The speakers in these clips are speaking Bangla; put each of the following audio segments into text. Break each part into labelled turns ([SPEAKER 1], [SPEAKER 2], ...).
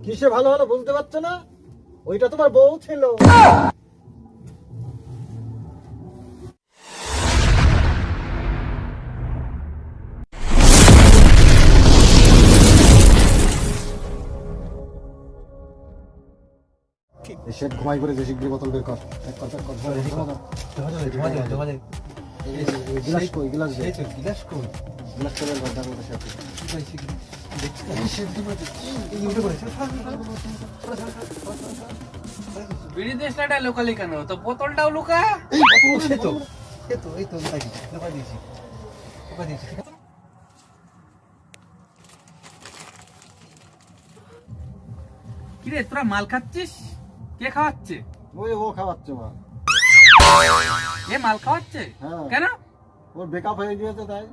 [SPEAKER 1] কিসে ভালো হলো বুঝতে পারছো না? ওইটা তোমার বউ ছিল। সেট ঘুমাই করে যে শিগগির বোতল বের কর। এক কর গিলাস কই গিলাস দে। গিলাস কই গিলাস করে বাজার মধ্যে শেট
[SPEAKER 2] বিড়ি দেশটা লোকালি কেন তো বোতলটাও লুকা
[SPEAKER 1] এই বোতল সে তো এই তো লুকাই দিয়েছি
[SPEAKER 2] কিরে তোরা মাল খাচ্ছিস? কে খাওয়াচ্ছে?
[SPEAKER 1] ওই ও খাওয়াচ্ছে মা।
[SPEAKER 2] এ মাল খাওয়াচ্ছে?
[SPEAKER 1] হ্যাঁ।
[SPEAKER 2] কেন?
[SPEAKER 1] ওর ব্রেকআপ হয়ে গিয়েছে তাই।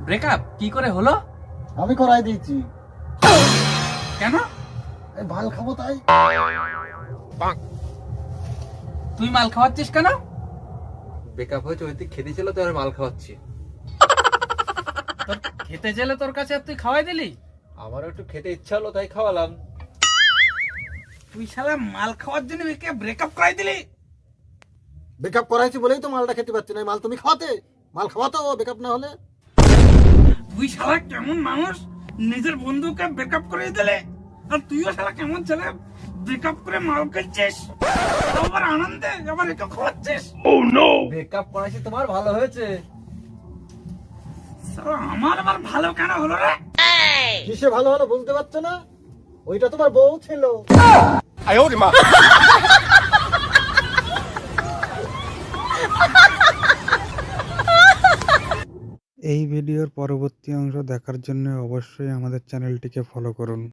[SPEAKER 2] ব্রেকআপ কি করে হলো?
[SPEAKER 1] আমি করাই দিয়েছি।
[SPEAKER 2] কেন?
[SPEAKER 1] এই মাল খাবো তাই।
[SPEAKER 2] তুই মাল খাওয়াচ্ছিস কেন?
[SPEAKER 3] বেকআপ হয়েছে ওই দিক খেতে ছিল তো আর মাল খাওয়াচ্ছি।
[SPEAKER 2] তোর খেতে গেলে তোর কাছে আর তুই খাওয়াই দিলি?
[SPEAKER 3] আমারও একটু খেতে ইচ্ছা হলো তাই খাওয়ালাম।
[SPEAKER 2] তুই শালা মাল খাওয়ার জন্য একে ব্রেকআপ করাই দিলি?
[SPEAKER 1] ব্রেকআপ করাইছি বলেই তো মালটা খেতে পাচ্ছি না। এই মাল তুমি খাওয়াতে, মাল খাওয়াতো ও ব্রেকআপ না হলে।
[SPEAKER 2] তুই শালা কেমন মানুষ, নিজের বন্ধুকে ব্রেকআপ করে দিলে? আর তুইও শালা কেমন ছেলে, ব্রেকআপ করে মাল খাচ্ছিস, আবার আনন্দে আবার একে খাওয়াচ্ছিস।
[SPEAKER 3] বেকআপ করাইছি তোমার ভালো হয়েছে।
[SPEAKER 2] শালা আমার আবার ভালো কেন হলো রে?
[SPEAKER 1] কিসে ভালো হলো বুঝতে পারছো না? ওইটা তোমার বউ ছিল।
[SPEAKER 4] এই ভিডিওর পরবর্তী অংশ দেখার জন্য অবশ্যই আমাদের চ্যানেলটিকে ফলো করুন।